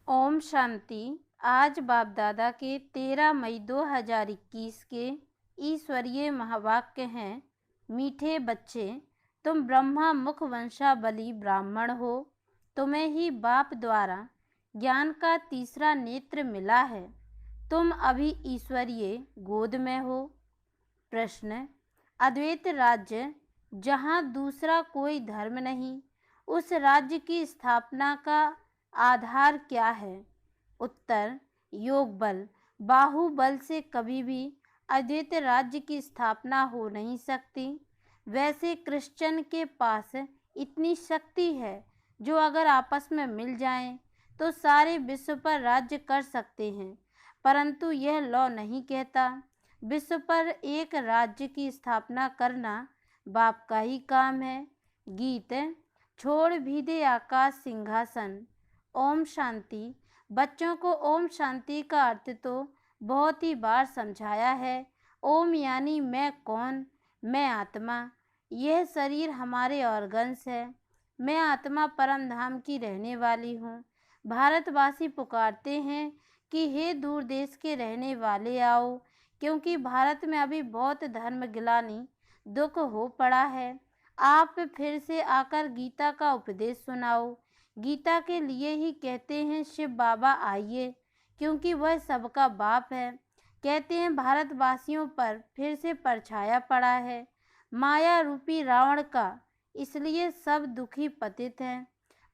ओम शांति। आज बाप दादा के 13 मई 2021 के ईश्वरीय महावाक्य हैं। मीठे बच्चे, तुम ब्रह्मा मुख वंशावली ब्राह्मण हो। तुम्हें ही बाप द्वारा ज्ञान का तीसरा नेत्र मिला है। तुम अभी ईश्वरीय गोद में हो। प्रश्न: अद्वैत राज्य जहाँ दूसरा कोई धर्म नहीं, उस राज्य की स्थापना का आधार क्या है? उत्तर: योग बल। बाहुबल से कभी भी अद्वैत राज्य की स्थापना हो नहीं सकती। वैसे क्रिश्चियन के पास इतनी शक्ति है जो अगर आपस में मिल जाएं तो सारे विश्व पर राज्य कर सकते हैं, परंतु यह लॉ नहीं कहता। विश्व पर एक राज्य की स्थापना करना बाप का ही काम है। गीत: छोड़ भी दे आकाश सिंहासन। ओम शांति। बच्चों को ओम शांति का अर्थ तो बहुत ही बार समझाया है। ओम यानी मैं कौन? मैं आत्मा। यह शरीर हमारे ऑर्गन्स है। मैं आत्मा परम धाम की रहने वाली हूँ। भारतवासी पुकारते हैं कि हे दूर देश के रहने वाले आओ, क्योंकि भारत में अभी बहुत धर्म गिलानी दुख हो पड़ा है। आप फिर से आकर गीता का उपदेश सुनाओ। गीता के लिए ही कहते हैं शिव बाबा आइए, क्योंकि वह सबका बाप है। कहते हैं भारतवासियों पर फिर से परछाया पड़ा है माया रूपी रावण का, इसलिए सब दुखी पतित हैं।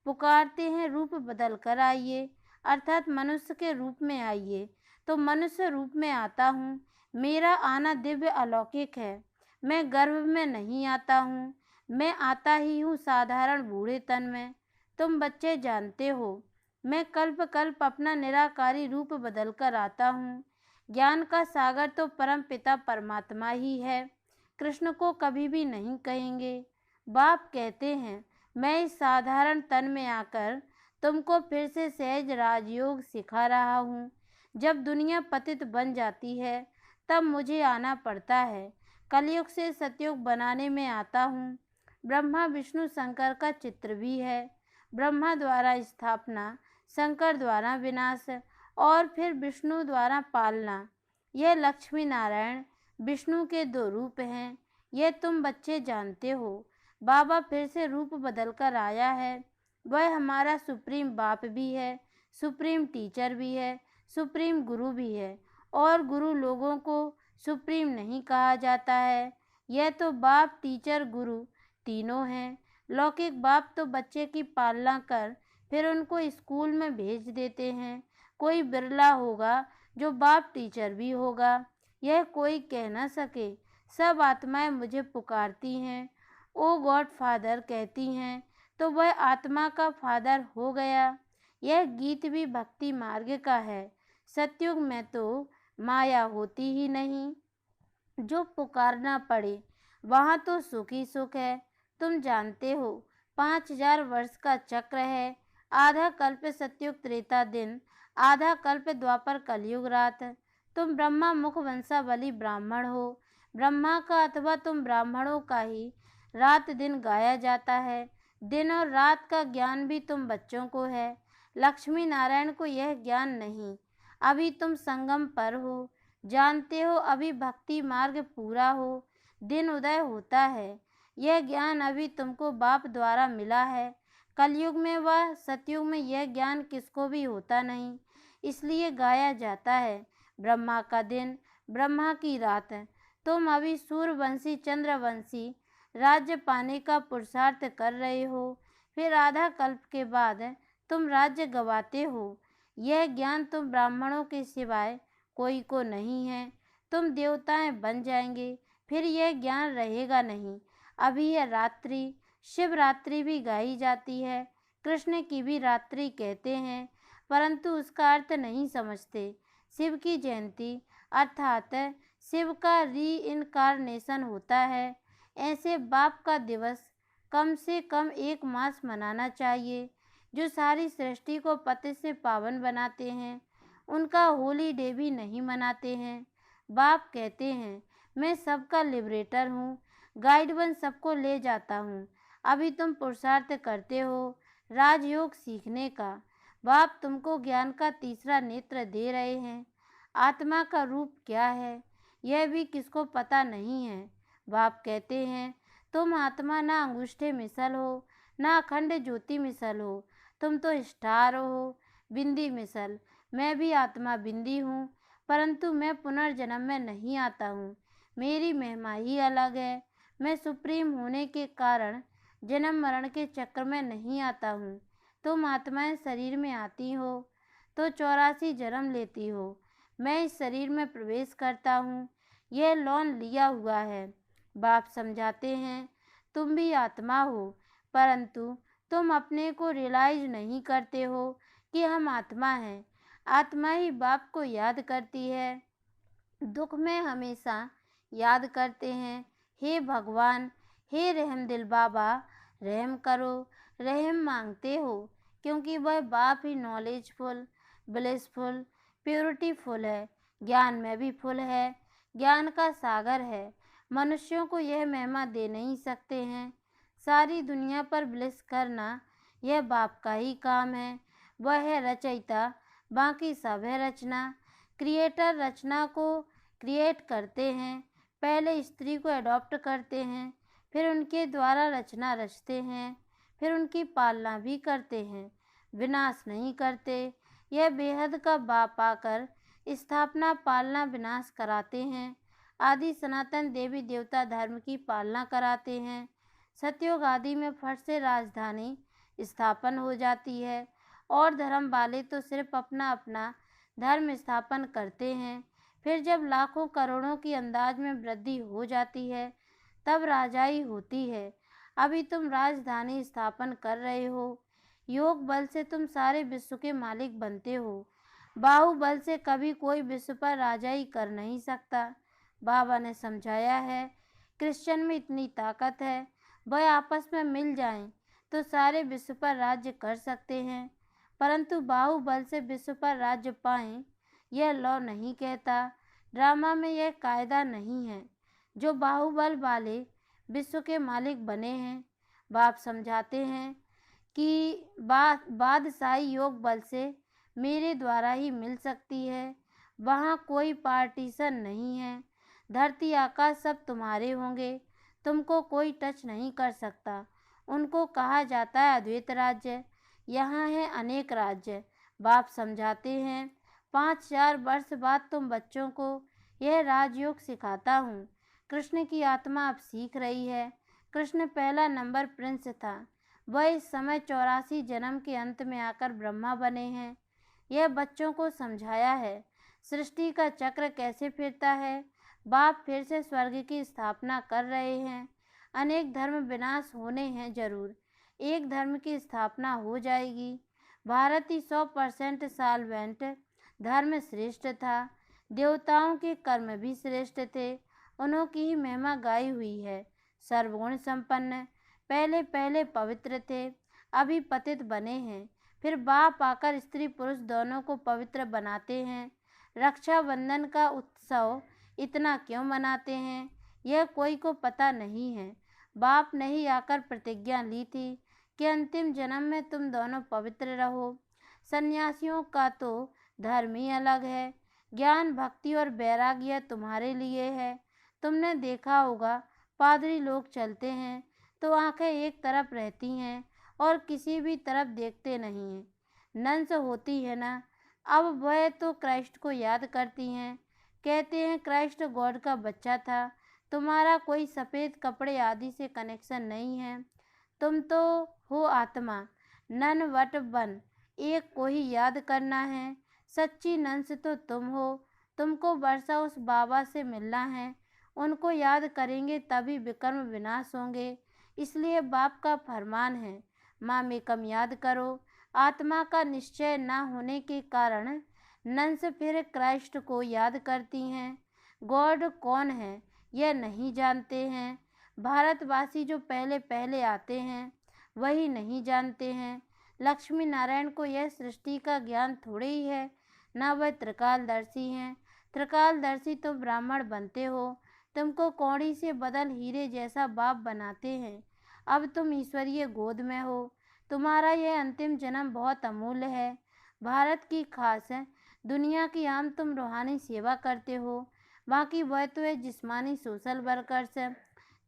पुकारते हैं रूप बदल कर आइए, अर्थात मनुष्य के रूप में आइए। तो मनुष्य रूप में आता हूँ। मेरा आना दिव्य अलौकिक है। मैं गर्भ में नहीं आता हूँ, मैं आता ही हूँ साधारण बूढ़े तन में। तुम बच्चे जानते हो मैं कल्प कल्प अपना निराकारी रूप बदल कर आता हूँ। ज्ञान का सागर तो परम पिता परमात्मा ही है, कृष्ण को कभी भी नहीं कहेंगे। बाप कहते हैं मैं इस साधारण तन में आकर तुमको फिर से सहज राजयोग सिखा रहा हूँ। जब दुनिया पतित बन जाती है तब मुझे आना पड़ता है। कलयुग से सतयुग बनाने में आता हूँ। ब्रह्मा विष्णु शंकर का चित्र भी है। ब्रह्मा द्वारा स्थापना, शंकर द्वारा विनाश और फिर विष्णु द्वारा पालना। यह लक्ष्मी नारायण विष्णु के दो रूप हैं। यह तुम बच्चे जानते हो। बाबा फिर से रूप बदल कर आया है। वह हमारा सुप्रीम बाप भी है, सुप्रीम टीचर भी है, सुप्रीम गुरु भी है। और गुरु लोगों को सुप्रीम नहीं कहा जाता है। यह तो बाप टीचर गुरु तीनों हैं। लौकिक बाप तो बच्चे की पालना कर फिर उनको स्कूल में भेज देते हैं। कोई बिरला होगा जो बाप टीचर भी होगा, यह कोई कह न सके। सब आत्माएं मुझे पुकारती हैं, ओ गॉड फादर कहती हैं, तो वह आत्मा का फादर हो गया। यह गीत भी भक्ति मार्ग का है। सतयुग में तो माया होती ही नहीं, जो पुकारना पड़े वहाँ तो सुख ही सुख है। तुम जानते हो 5000 वर्ष का चक्र है। आधा कल्प सतयुग त्रेता दिन, आधा कल्प द्वापर कलयुग रात। तुम ब्रह्मा मुख वंशावली ब्राह्मण हो। ब्रह्मा का अथवा तुम ब्राह्मणों का ही रात दिन गाया जाता है। दिन और रात का ज्ञान भी तुम बच्चों को है। लक्ष्मी नारायण को यह ज्ञान नहीं। अभी तुम संगम पर हो। जानते हो अभी भक्ति मार्ग पूरा हो, दिन उदय होता है। यह ज्ञान अभी तुमको बाप द्वारा मिला है। कलयुग में व सतयुग में यह ज्ञान किसको भी होता नहीं, इसलिए गाया जाता है ब्रह्मा का दिन, ब्रह्मा की रात। तुम अभी सूर्यवंशी चंद्रवंशी राज्य पाने का पुरुषार्थ कर रहे हो, फिर आधा कल्प के बाद तुम राज्य गवाते हो। यह ज्ञान तुम ब्राह्मणों के सिवाय कोई को नहीं है। तुम देवताएं बन जाएंगे, फिर यह ज्ञान रहेगा नहीं। अभी यह रात्रि, शिवरात्रि भी गाई जाती है। कृष्ण की भी रात्रि कहते हैं, परंतु उसका अर्थ नहीं समझते। शिव की जयंती अर्थात शिव का री-इनकार्नेशन होता है। ऐसे बाप का दिवस कम से कम 1 मास मनाना चाहिए। जो सारी सृष्टि को पति से पावन बनाते हैं, उनका होली डे भी नहीं मनाते हैं। बाप कहते हैं मैं सबका लिबरेटर हूँ, गाइड बन सबको ले जाता हूँ। अभी तुम पुरुषार्थ करते हो राजयोग सीखने का। बाप तुमको ज्ञान का तीसरा नेत्र दे रहे हैं। आत्मा का रूप क्या है यह भी किसको पता नहीं है। बाप कहते हैं तुम आत्मा ना अंगूठे मिसल हो, ना अखंड ज्योति मिसल हो, तुम तो स्टार हो, बिंदी मिसल। मैं भी आत्मा बिंदी हूँ, परंतु मैं पुनर्जन्म में नहीं आता हूँ। मेरी महिमा ही अलग है। मैं सुप्रीम होने के कारण जन्म मरण के चक्र में नहीं आता हूँ। तुम आत्माएं शरीर में आती हो तो 84 जन्म लेती हो। मैं इस शरीर में प्रवेश करता हूँ, यह लोन लिया हुआ है। बाप समझाते हैं तुम भी आत्मा हो, परंतु तुम अपने को रियलाइज नहीं करते हो कि हम आत्मा हैं। आत्मा ही बाप को याद करती है, दुख में हमेशा याद करते हैं, हे भगवान, हे रहमदिल बाबा, रहम करो। रहम मांगते हो क्योंकि वह बाप ही नॉलेजफुल, ब्लिसफुल, प्योरिटीफुल है, ज्ञान में भी फुल है, ज्ञान का सागर है। मनुष्यों को यह महिमा दे नहीं सकते हैं। सारी दुनिया पर ब्लिस करना यह बाप का ही काम है। वह है रचयिता, बाकी सब है रचना। क्रिएटर रचना को क्रिएट करते हैं, पहले स्त्री को अडॉप्ट करते हैं, फिर उनके द्वारा रचना रचते हैं, फिर उनकी पालना भी करते हैं, विनाश नहीं करते। यह बेहद का बाप आकर स्थापना पालना विनाश कराते हैं। आदि सनातन देवी देवता धर्म की पालना कराते हैं। सतयुग आदि में फट से राजधानी स्थापन हो जाती है और धर्म वाले तो सिर्फ अपना अपना धर्म स्थापन करते हैं। फिर जब लाखों करोड़ों की अंदाज में वृद्धि हो जाती है तब राजाई होती है। अभी तुम राजधानी स्थापन कर रहे हो। योग बल से तुम सारे विश्व के मालिक बनते हो। बाहुबल से कभी कोई विश्व पर राजाई कर नहीं सकता। बाबा ने समझाया है क्रिश्चियन में इतनी ताकत है, वह आपस में मिल जाएं तो सारे विश्व पर राज्य कर सकते हैं, परंतु बाहुबल से विश्व पर राज्य पाएं यह लॉ नहीं कहता। ड्रामा में यह कायदा नहीं है। जो बाहुबल वाले विश्व के मालिक बने हैं, बाप समझाते हैं कि बादशाही योग बल से मेरे द्वारा ही मिल सकती है। वहाँ कोई पार्टीशन नहीं है। धरती आकाश सब तुम्हारे होंगे, तुमको कोई टच नहीं कर सकता। उनको कहा जाता है अद्वैत राज्य, यहाँ है अनेक राज्य। बाप समझाते हैं 5-4 वर्ष बाद तुम बच्चों को यह राजयोग सिखाता हूँ। कृष्ण की आत्मा अब सीख रही है। कृष्ण पहला नंबर प्रिंस था। वह इस समय 84 जन्म के अंत में आकर ब्रह्मा बने हैं। यह बच्चों को समझाया है सृष्टि का चक्र कैसे फिरता है। बाप फिर से स्वर्ग की स्थापना कर रहे हैं। अनेक धर्म विनाश होने हैं जरूर, एक धर्म की स्थापना हो जाएगी। भारत ही 100% साल्वेंट धर्म श्रेष्ठ था। देवताओं के कर्म भी श्रेष्ठ थे, उन्हों की ही महिमा गाई हुई है। सर्वगुण संपन्न, पहले पहले पवित्र थे, अभी पतित बने हैं। फिर बाप आकर स्त्री पुरुष दोनों को पवित्र बनाते हैं। रक्षाबंधन का उत्सव इतना क्यों मनाते हैं यह कोई को पता नहीं है। बाप ने ही आकर प्रतिज्ञा ली थी कि अंतिम जन्म में तुम दोनों पवित्र रहो। सन्यासियों का तो धर्म ही अलग है। ज्ञान भक्ति और वैराग्य तुम्हारे लिए है। तुमने देखा होगा पादरी लोग चलते हैं तो आंखें एक तरफ रहती हैं और किसी भी तरफ देखते नहीं हैं। नंस होती है ना, अब वह तो क्राइस्ट को याद करती हैं। कहते हैं क्राइस्ट गॉड का बच्चा था। तुम्हारा कोई सफ़ेद कपड़े आदि से कनेक्शन नहीं है। तुम तो हो आत्मा, नन वट वन, एक को ही याद करना है। सच्ची नंस तो तुम हो। तुमको वर्षा उस बाबा से मिलना है। उनको याद करेंगे तभी विकर्म विनाश होंगे। इसलिए बाप का फरमान है माँ में कम याद करो। आत्मा का निश्चय न होने के कारण नंस फिर क्राइस्ट को याद करती हैं। गॉड कौन है यह नहीं जानते हैं। भारतवासी जो पहले पहले आते हैं वही नहीं जानते हैं। लक्ष्मी नारायण को यह सृष्टि का ज्ञान थोड़े ही है, ना वह त्रिकालदर्शी हैं। त्रिकालदर्शी तो ब्राह्मण बनते हो। तुमको कौड़ी से बदल हीरे जैसा बाप बनाते हैं। अब तुम ईश्वरीय गोद में हो। तुम्हारा यह अंतिम जन्म बहुत अमूल्य है। भारत की खास है, दुनिया की आम तुम रूहानी सेवा करते हो, बाकी वह तो है जिस्मानी सोशल वर्कर्स है।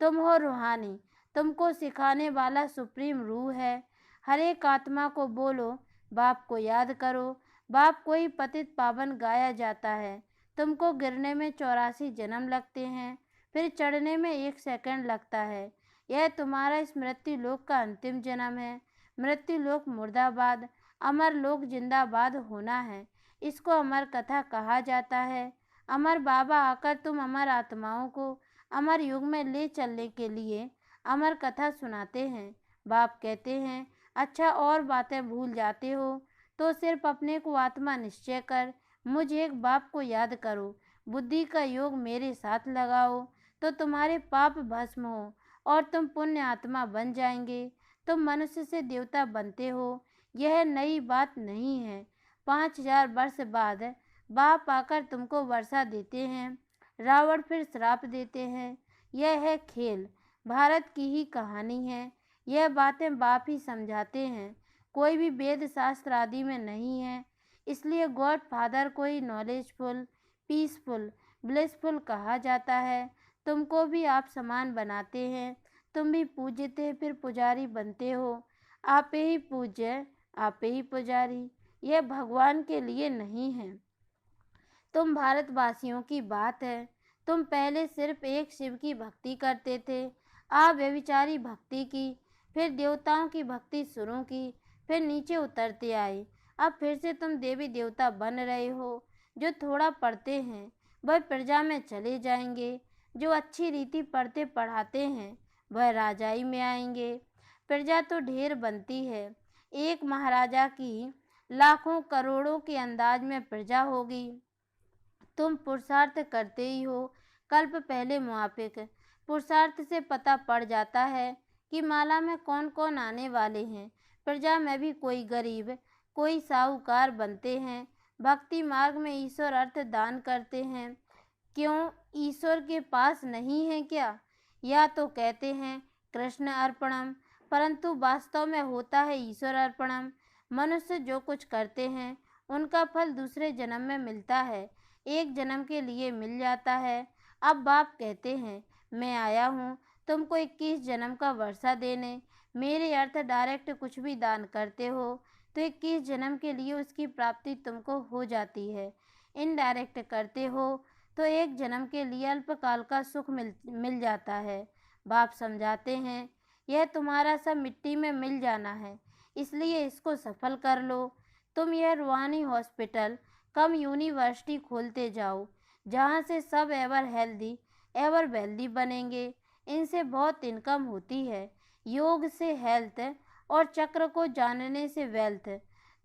तुम हो रूहानी, तुमको सिखाने वाला सुप्रीम रूह है। हर एक आत्मा को बोलो, बाप को याद करो। बाप को ही पतित पावन गाया जाता है। तुमको गिरने में 84 जन्म लगते हैं, फिर चढ़ने में 1 सेकंड लगता है। यह तुम्हारा इस मृत्यु लोक का अंतिम जन्म है। मृत्यु लोक मुर्दाबाद, अमर लोक जिंदाबाद होना है। इसको अमर कथा कहा जाता है। अमर बाबा आकर तुम अमर आत्माओं को अमर युग में ले चलने के लिए अमर कथा सुनाते हैं। बाप कहते हैं, अच्छा और बातें भूल जाते हो तो सिर्फ अपने को आत्मा निश्चय कर मुझ एक बाप को याद करो। बुद्धि का योग मेरे साथ लगाओ तो तुम्हारे पाप भस्म हो और तुम पुण्य आत्मा बन जाएंगे। तुम मनुष्य से देवता बनते हो, यह नई बात नहीं है। 5000 वर्ष बाद बाप आकर तुमको वर्षा देते हैं, रावण फिर श्राप देते हैं। यह है खेल, भारत की ही कहानी है। यह बातें बाप ही समझाते हैं, कोई भी वेद शास्त्र आदि में नहीं है। इसलिए गॉड फादर को ही नॉलेजफुल, पीसफुल, ब्लिसफुल कहा जाता है। तुमको भी आप समान बनाते हैं। तुम भी पूज्यते फिर पुजारी बनते हो। आपे ही पूज्य, आपे ही पुजारी। यह भगवान के लिए नहीं है, तुम भारतवासियों की बात है। तुम पहले सिर्फ एक शिव की भक्ति करते थे, आप व्यभिचारी भक्ति की, फिर देवताओं की भक्ति शुरू की, फिर नीचे उतरते आए। अब फिर से तुम देवी देवता बन रहे हो। जो थोड़ा पढ़ते हैं वह प्रजा में चले जाएंगे, जो अच्छी रीति पढ़ते पढ़ाते हैं वह राजाई में आएंगे। प्रजा तो ढेर बनती है, एक महाराजा की लाखों करोड़ों के अंदाज में प्रजा होगी। तुम पुरुषार्थ करते ही हो, कल्प पहले मुआफिक। पुरुषार्थ से पता पड़ जाता है कि माला में कौन कौन आने वाले हैं। प्रजा में भी कोई गरीब, कोई साहूकार बनते हैं। भक्ति मार्ग में ईश्वर अर्थ दान करते हैं। क्यों, ईश्वर के पास नहीं है क्या? या तो कहते हैं कृष्ण अर्पणम, परंतु वास्तव में होता है ईश्वर अर्पणम। मनुष्य जो कुछ करते हैं उनका फल दूसरे जन्म में मिलता है, एक जन्म के लिए मिल जाता है। अब बाप कहते हैं, मैं आया हूँ तुमको 21 जन्म का वर्षा देने। मेरे अर्थ डायरेक्ट कुछ भी दान करते हो तो 21 जन्म के लिए उसकी प्राप्ति तुमको हो जाती है। इनडायरेक्ट करते हो तो एक जन्म के लिए अल्पकाल का सुख मिल जाता है। बाप समझाते हैं, यह तुम्हारा सब मिट्टी में मिल जाना है, इसलिए इसको सफल कर लो। तुम यह रूहानी हॉस्पिटल कम यूनिवर्सिटी खोलते जाओ, जहाँ से सब एवर हेल्दी एवर वेल्दी बनेंगे। इनसे बहुत इनकम होती है, योग से हेल्थ और चक्र को जानने से वेल्थ।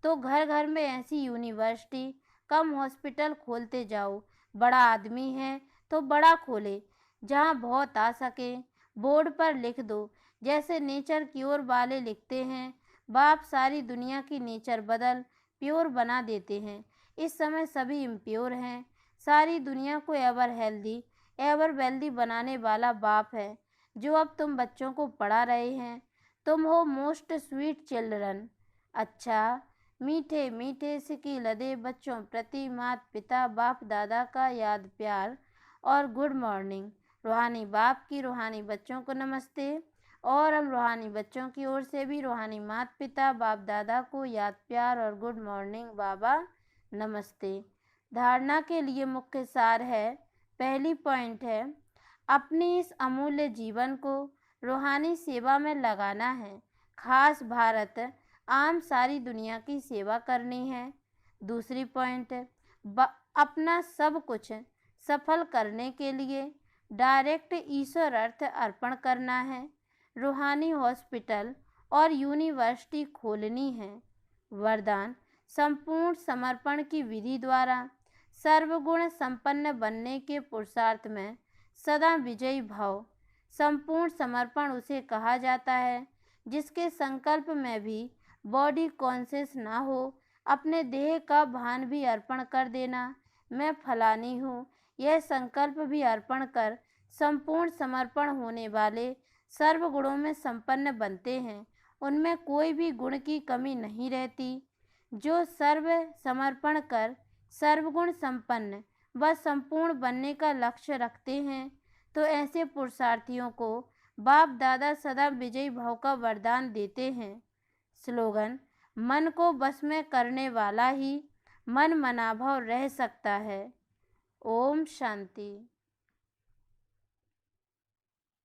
तो घर घर में ऐसी यूनिवर्सिटी कम हॉस्पिटल खोलते जाओ। बड़ा आदमी है तो बड़ा खोले, जहाँ बहुत आ सके। बोर्ड पर लिख दो, जैसे नेचर क्योर वाले लिखते हैं। बाप सारी दुनिया की नेचर बदल प्योर बना देते हैं। इस समय सभी इम्प्योर हैं। सारी दुनिया को एवर हेल्दी एवर वेल्दी बनाने वाला बाप है, जो अब तुम बच्चों को पढ़ा रहे हैं। तुम हो मोस्ट स्वीट चिल्ड्रन। अच्छा, मीठे मीठे सिकी लदे बच्चों प्रति माता पिता बाप दादा का याद प्यार और गुड मॉर्निंग। रूहानी बाप की रूहानी बच्चों को नमस्ते। और हम रूहानी बच्चों की ओर से भी रूहानी माता पिता बाप दादा को याद प्यार और गुड मॉर्निंग बाबा नमस्ते। धारणा के लिए मुख्य सार है, पहली पॉइंट है, अपनी इस अमूल्य जीवन को रूहानी सेवा में लगाना है। खास भारत आम सारी दुनिया की सेवा करनी है। दूसरी पॉइंट, अपना सब कुछ सफल करने के लिए डायरेक्ट ईश्वर अर्थ अर्पण करना है। रूहानी हॉस्पिटल और यूनिवर्सिटी खोलनी है। वरदान, संपूर्ण समर्पण की विधि द्वारा सर्वगुण संपन्न बनने के पुरुषार्थ में सदा विजयी भाव। संपूर्ण समर्पण उसे कहा जाता है जिसके संकल्प में भी बॉडी कॉन्शियस ना हो। अपने देह का भान भी अर्पण कर देना, मैं फलानी हूँ, यह संकल्प भी अर्पण कर संपूर्ण समर्पण होने वाले सर्व गुणों में संपन्न बनते हैं। उनमें कोई भी गुण की कमी नहीं रहती। जो सर्व समर्पण कर सर्वगुण संपन्न व संपूर्ण बनने का लक्ष्य रखते हैं, तो ऐसे पुरुषार्थियों को बाप दादा सदा विजयी भाव का वरदान देते हैं। स्लोगन: मन को बस में करने वाला ही मन मनाभाव रह सकता है। ओम शांति।